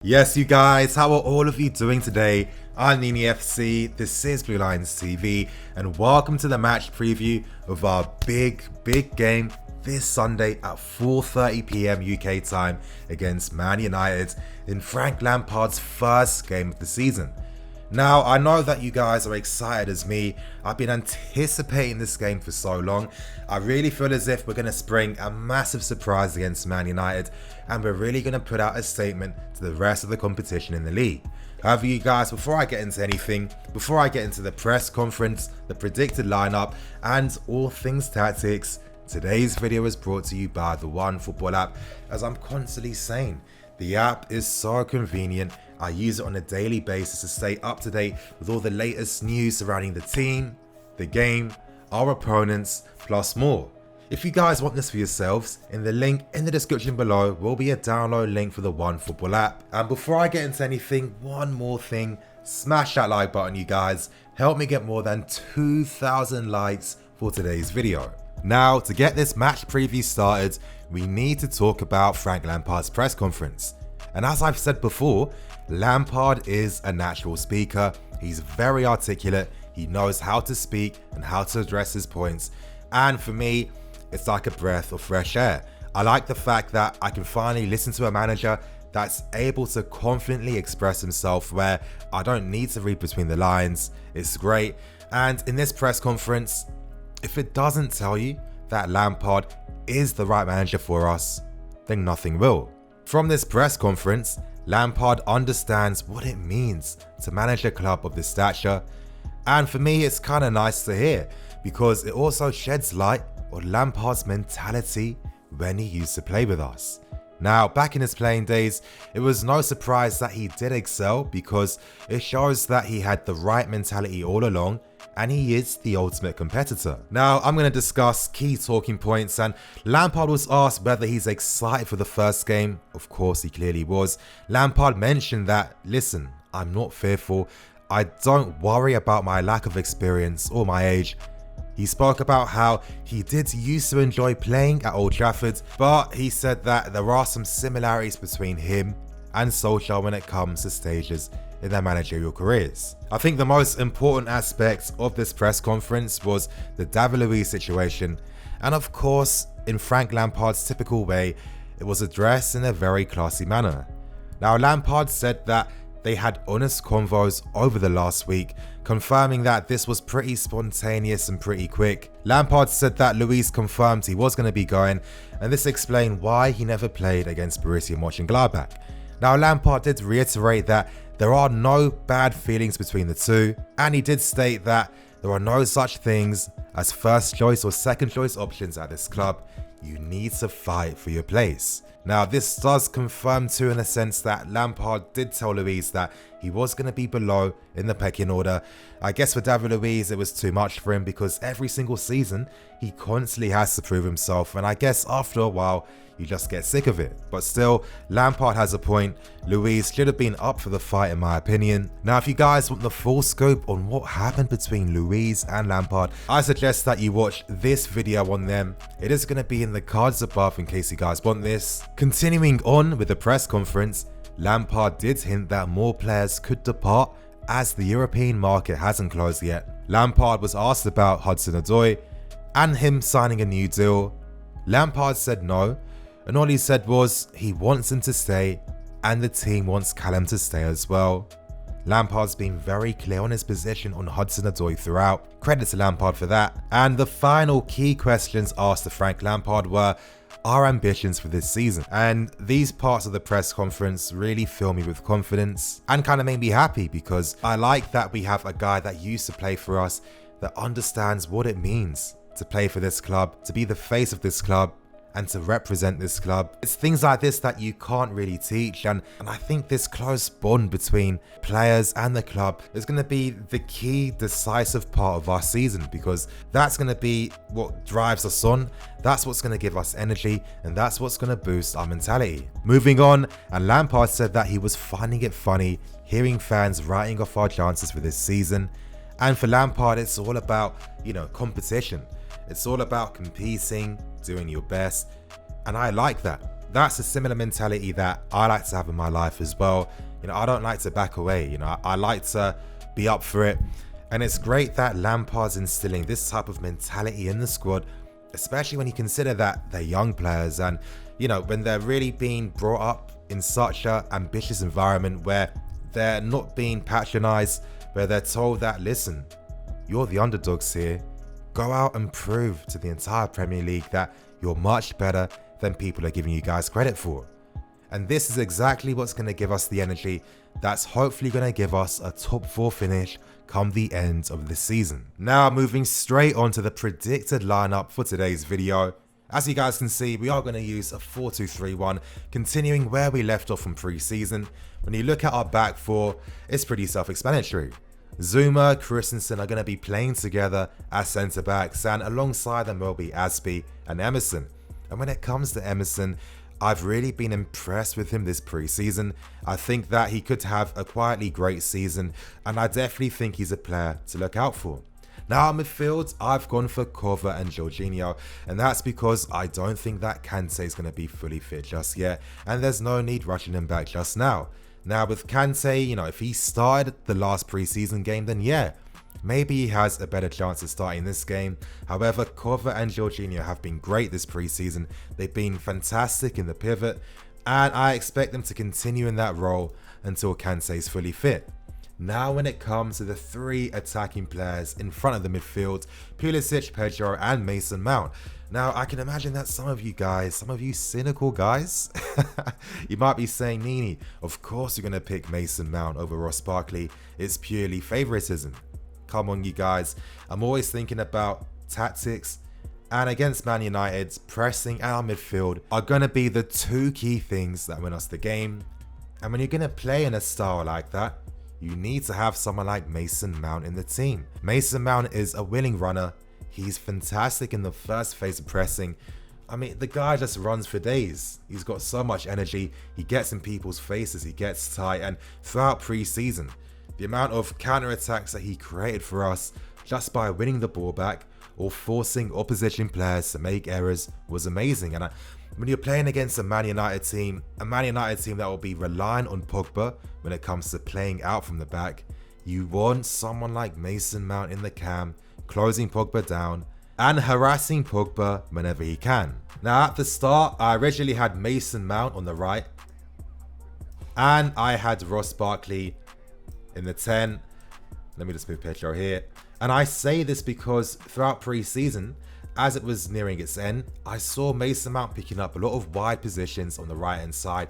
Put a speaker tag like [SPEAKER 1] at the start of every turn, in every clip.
[SPEAKER 1] Yes, you guys, how are all of you doing today? I'm Nini FC, this is Blue Lions TV, and welcome to the match preview of our big game this Sunday at 4:30 PM UK time against Man United in Frank Lampard's first game of the season. Now, I know that you guys are excited as me. I've been anticipating this game for so long. I really feel as if we're going to spring a massive surprise against Man United, and we're really going to put out a statement to the rest of the competition in the league. However, you guys, before I get into anything, before I get into the press conference, the predicted lineup, and all things tactics, today's video is brought to you by the OneFootball app. As I'm constantly saying, the app is so convenient. I use it on a daily basis to stay up to date with all the latest news surrounding the team, the game, our opponents, plus more. If you guys want this for yourselves, in the link in the description below will be a download link for the OneFootball app. And before I get into anything, one more thing, smash that like button, you guys. Help me get more than 2,000 likes for today's video. Now, to get this match preview started, we need to talk about Frank Lampard's press conference. And as I've said before, Lampard is a natural speaker. He's very articulate. He knows how to speak and how to address his points. And for me, it's like a breath of fresh air. I like the fact that I can finally listen to a manager that's able to confidently express himself where I don't need to read between the lines. It's great. And in this press conference, if it doesn't tell you that Lampard is the right manager for us, then nothing will. From this press conference, Lampard understands what it means to manage a club of this stature, and for me it's kind of nice to hear because it also sheds light on Lampard's mentality when he used to play with us. Now, back in his playing days, it was no surprise that he did excel because it shows that he had the right mentality all along and he is the ultimate competitor. Now, I'm going to discuss key talking points, and Lampard was asked whether he's excited for the first game. Of course, he clearly was. Lampard mentioned that, listen, I'm not fearful. I don't worry about my lack of experience or my age. He spoke about how he did used to enjoy playing at Old Trafford, but he said that there are some similarities between him and Solskjaer when it comes to stages in their managerial careers. I think the most important aspect of this press conference was the David Luiz situation, and of course, in Frank Lampard's typical way, it was addressed in a very classy manner. Now, Lampard said that they had honest convos over the last week, confirming that this was pretty spontaneous and pretty quick. Lampard said that Luiz confirmed he was going to be going, and this explained why he never played against Borussia Mönchengladbach. Now, Lampard did reiterate that there are no bad feelings between the two, and he did state that there are no such things as first choice or second choice options at this club. You need to fight for your place. Now, this does confirm too in a sense that Lampard did tell Luiz that he was going to be below in the pecking order. I guess for David Luiz it was too much for him because every single season he constantly has to prove himself, and I guess after a while you just get sick of it. But still, Lampard has a point. Luiz should have been up for the fight in my opinion. Now, if you guys want the full scope on what happened between Luiz and Lampard, I suggest that you watch this video on them. It is going to be in the cards above in case you guys want this. Continuing on with the press conference, Lampard did hint that more players could depart as the European market hasn't closed yet. Lampard was asked about Hudson-Odoi and him signing a new deal. Lampard said no, and all he said was he wants him to stay and the team wants Callum to stay as well. Lampard's been very clear on his position on Hudson-Odoi throughout. Credit to Lampard for that. And the final key questions asked to Frank Lampard were our ambitions for this season, and these parts of the press conference really fill me with confidence and kind of made me happy because I like that we have a guy that used to play for us that understands what it means to play for this club, to be the face of this club, and to represent this club. It's things like this that you can't really teach, and I think this close bond between players and the club is going to be the key decisive part of our season, because that's going to be what drives us on, that's what's going to give us energy, and that's what's going to boost our mentality. Moving on, and Lampard said that he was finding it funny hearing fans writing off our chances for this season, and for Lampard it's all about, competition. It's all about competing, doing your best, and I like that. That's a similar mentality that I like to have in my life as well. I don't like to back away. I like to be up for it. And it's great that Lampard's instilling this type of mentality in the squad, especially when you consider that they're young players and, when they're really being brought up in such an ambitious environment where they're not being patronized, where they're told that, listen, you're the underdogs here. Go out and prove to the entire Premier League that you're much better than people are giving you guys credit for. And this is exactly what's going to give us the energy that's hopefully going to give us a top 4 finish come the end of the season. Now moving straight on to the predicted lineup for today's video. As you guys can see, we are going to use a 4-2-3-1, continuing where we left off from pre-season. When you look at our back four, it's pretty self-explanatory. Zouma, Christensen are going to be playing together as centre-backs, and alongside them will be Azpi and Emerson. And when it comes to Emerson, I've really been impressed with him this pre-season. I think that he could have a quietly great season, and I definitely think he's a player to look out for. Now at midfield, I've gone for Korver and Jorginho, and that's because I don't think that Kante is going to be fully fit just yet, and there's no need rushing him back just now. Now with Kante, if he started the last pre-season game, then yeah, maybe he has a better chance of starting this game. However, Korver and Jorginho have been great this pre-season. They've been fantastic in the pivot, and I expect them to continue in that role until Kante is fully fit. Now when it comes to the 3 attacking players in front of the midfield, Pulisic, Pedro and Mason Mount. Now I can imagine that some of you cynical guys, you might be saying, Nini, of course you're going to pick Mason Mount over Ross Barkley. It's purely favoritism. Come on you guys, I'm always thinking about tactics, and against Man United, pressing and our midfield are going to be the 2 key things that win us the game. And when you're going to play in a style like that, you need to have someone like Mason Mount in the team. Mason Mount is a willing runner. He's fantastic in the first phase of pressing. I mean, the guy just runs for days. He's got so much energy. He gets in people's faces. He gets tight. And throughout pre-season, the amount of counter-attacks that he created for us just by winning the ball back or forcing opposition players to make errors was amazing. And when you're playing against a Man United team that will be reliant on Pogba when it comes to playing out from the back, you want someone like Mason Mount in the cam, closing Pogba down and harassing Pogba whenever he can. Now at the start, I originally had Mason Mount on the right and I had Ross Barkley in the 10. Let me just move Pedro here. And I say this because throughout pre-season, as it was nearing its end, I saw Mason Mount picking up a lot of wide positions on the right hand side.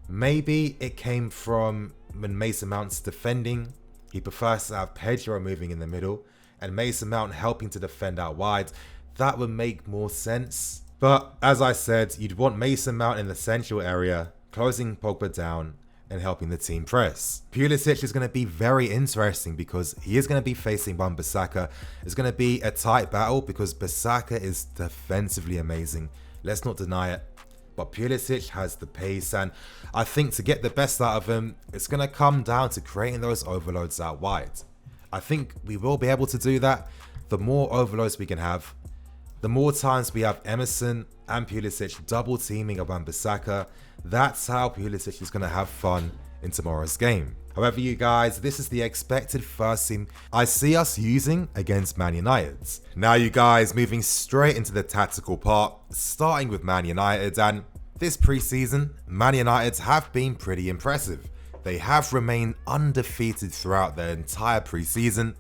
[SPEAKER 1] Maybe it came from when Mason Mount's defending, he prefers to have Pedro moving in the middle and Mason Mount helping to defend out wide. That would make more sense. But as I said, you'd want Mason Mount in the central area, closing Pogba down and helping the team press. Pulisic is going to be very interesting because he is going to be facing Wan-Bissaka. It's going to be a tight battle because Bissaka is defensively amazing. Let's not deny it. But Pulisic has the pace, and I think to get the best out of him, it's going to come down to creating those overloads out wide. I think we will be able to do that. The more overloads we can have, the more times we have Emerson and Pulisic double teaming at Wan-Bissaka, that's how Pulisic is going to have fun in tomorrow's game. However, you guys, this is the expected first team I see us using against Man United. Now you guys, moving straight into the tactical part, starting with Man United, and this pre-season, Man United have been pretty impressive. They have remained undefeated throughout their entire pre-season.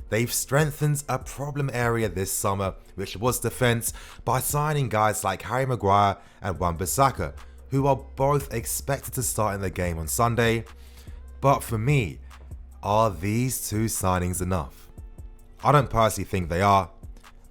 [SPEAKER 1] They've strengthened a problem area this summer, which was defense, by signing guys like Harry Maguire and Wan-Bissaka, who are both expected to start in the game on Sunday. But for me, are these 2 signings enough? I don't personally think they are.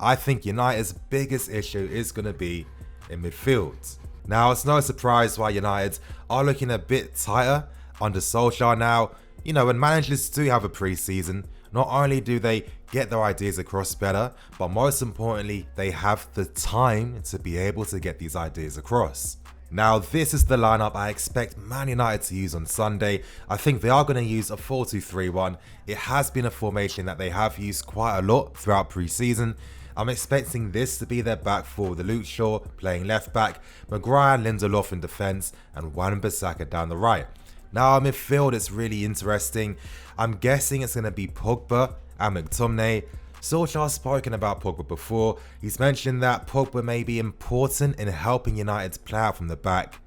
[SPEAKER 1] I think United's biggest issue is going to be in midfield. Now, it's no surprise why United are looking a bit tighter under Solskjaer now. When managers do have a pre-season, not only do they get their ideas across better, but most importantly, they have the time to be able to get these ideas across. Now, this is the lineup I expect Man United to use on Sunday. I think they are going to use a 4-2-3-1. It has been a formation that they have used quite a lot throughout pre-season, I'm expecting this to be their back four with Luke Shaw playing left back, Maguire and Lindelof in defence, and Wan-Bissaka down the right. Now our midfield is really interesting. I'm guessing it's going to be Pogba and McTominay. Solskjaer's spoken about Pogba before. He's mentioned that Pogba may be important in helping United play out from the back,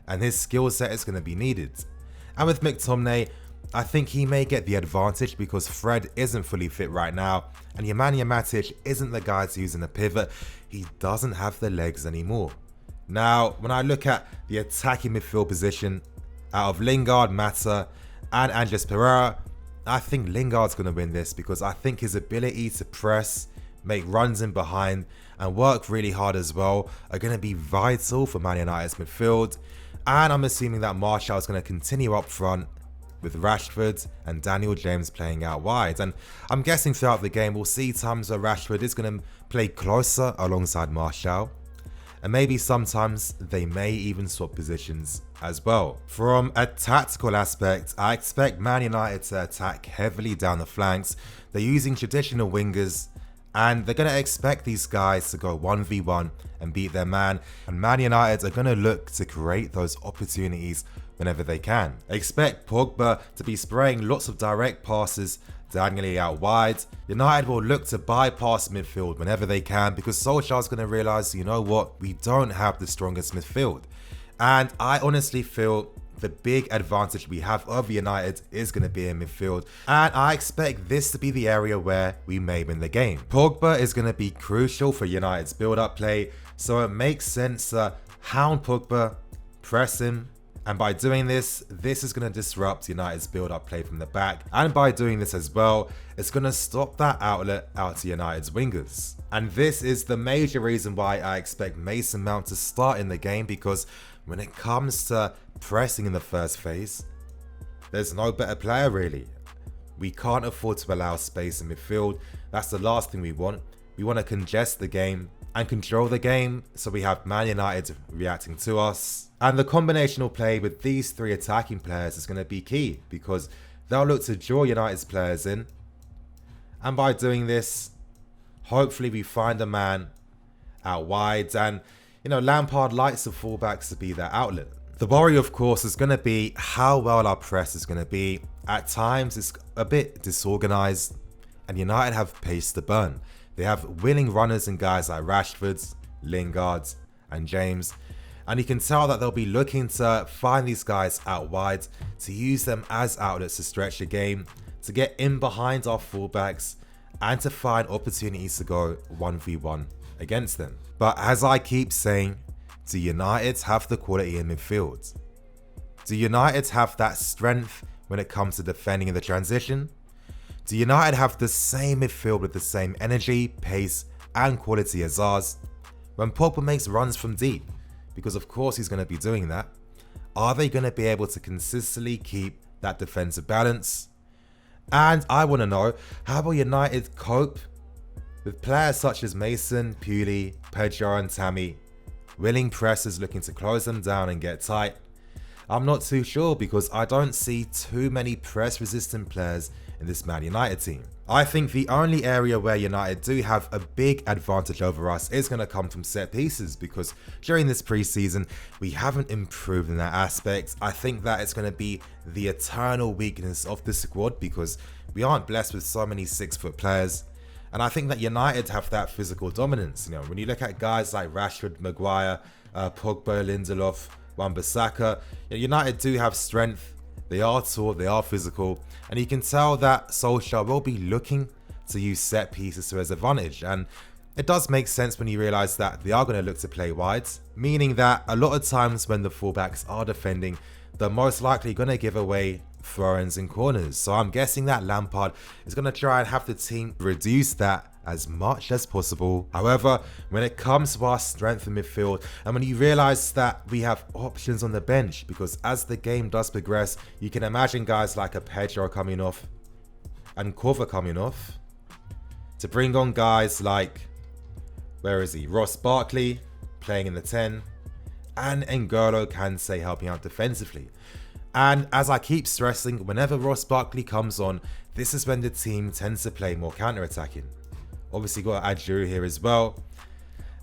[SPEAKER 1] and his skill set is going to be needed. And with McTominay, I think he may get the advantage because Fred isn't fully fit right now, and Nemanja Matic isn't the guy to use in the pivot. He doesn't have the legs anymore. Now, when I look at the attacking midfield position, out of Lingard, Mata, and Andreas Pereira, I think Lingard's going to win this because I think his ability to press, make runs in behind, and work really hard as well are going to be vital for Man United's midfield. And I'm assuming that Martial is going to continue up front with Rashford and Daniel James playing out wide. And I'm guessing throughout the game we'll see times where Rashford is going to play closer alongside Martial. And maybe sometimes they may even swap positions as well. From a tactical aspect, I expect Man United to attack heavily down the flanks. They're using traditional wingers, and they're going to expect these guys to go 1v1 and beat their man. And Man United are going to look to create those opportunities whenever they can. Expect Pogba to be spraying lots of direct passes diagonally out wide. United will look to bypass midfield whenever they can because Solskjaer's going to realise, you know what, we don't have the strongest midfield. And I honestly feel the big advantage we have over United is going to be in midfield, and I expect this to be the area where we may win the game. Pogba is going to be crucial for United's build-up play, so it makes sense to hound Pogba, press him, and by doing this is going to disrupt United's build-up play from the back, and by doing this as well, it's going to stop that outlet out to United's wingers. And this is the major reason why I expect Mason Mount to start in the game, because when it comes to pressing in the first phase, there's no better player really. We can't afford to allow space in midfield. That's the last thing we want. We want to congest the game and control the game so we have Man United reacting to us. And the combinational play with these three attacking players is going to be key because they'll look to draw United's players in. And by doing this, hopefully we find a man out wide, and Lampard likes the fullbacks to be their outlet. The worry, of course, is going to be how well our press is going to be. At times, it's a bit disorganised, and United have pace to burn. They have willing runners in guys like Rashford, Lingard, and James, and you can tell that they'll be looking to find these guys out wide, to use them as outlets to stretch the game, to get in behind our fullbacks, and to find opportunities to go 1v1 against them. But as I keep saying, do United have the quality in midfield? Do United have that strength when it comes to defending in the transition? Do United have the same midfield with the same energy, pace, and quality as ours? When Pogba makes runs from deep, because of course he's going to be doing that, are they going to be able to consistently keep that defensive balance? And I want to know, how will United cope with players such as Mason, Puli, Pedro, and Tammy, willing pressers looking to close them down and get tight? I'm not too sure because I don't see too many press-resistant players in this Man United team. I think the only area where United do have a big advantage over us is going to come from set pieces, because during this pre-season we haven't improved in that aspect. I think that it's going to be the eternal weakness of the squad because we aren't blessed with so many 6-foot players. And I think that United have that physical dominance. When you look at guys like Rashford, Maguire, Pogba, Lindelof, Wan-Bissaka, United do have strength. They are tall, they are physical, and you can tell that Solskjaer will be looking to use set pieces to his advantage. And it does make sense when you realise that they are going to look to play wide, meaning that a lot of times when the fullbacks are defending, they're most likely going to give away throw-ins and corners. So I'm guessing that Lampard is going to try and have the team reduce that as much as possible. However, when it comes to our strength in midfield, and when you realise that we have options on the bench, because as the game does progress, you can imagine guys like a Pedro coming off and Korver coming off, to bring on guys like, Ross Barkley playing in the 10, and N'Golo Kante helping out defensively. And as I keep stressing, whenever Ross Barkley comes on, this is when the team tends to play more counter-attacking. Obviously got to add Giroud here as well.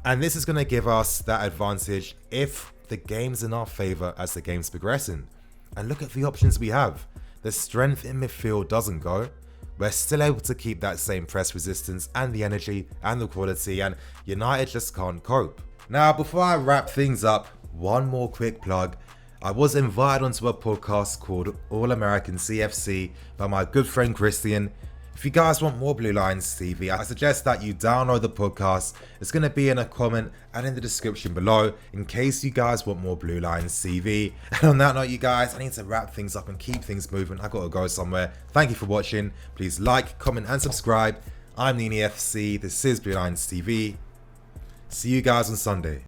[SPEAKER 1] And this is going to give us that advantage if the game's in our favour as the game's progressing. And look at the options we have. The strength in midfield doesn't go. We're still able to keep that same press resistance and the energy and the quality, and United just can't cope. Now, before I wrap things up, one more quick plug. I was invited onto a podcast called All American CFC by my good friend Christian. If you guys want more Blue Lines TV, I suggest that you download the podcast. It's going to be in a comment and in the description below in case you guys want more Blue Lines TV. And on that note, you guys, I need to wrap things up and keep things moving. I got to go somewhere. Thank you for watching. Please like, comment and subscribe. I'm Nini FC. This is Blue Lines TV. See you guys on Sunday.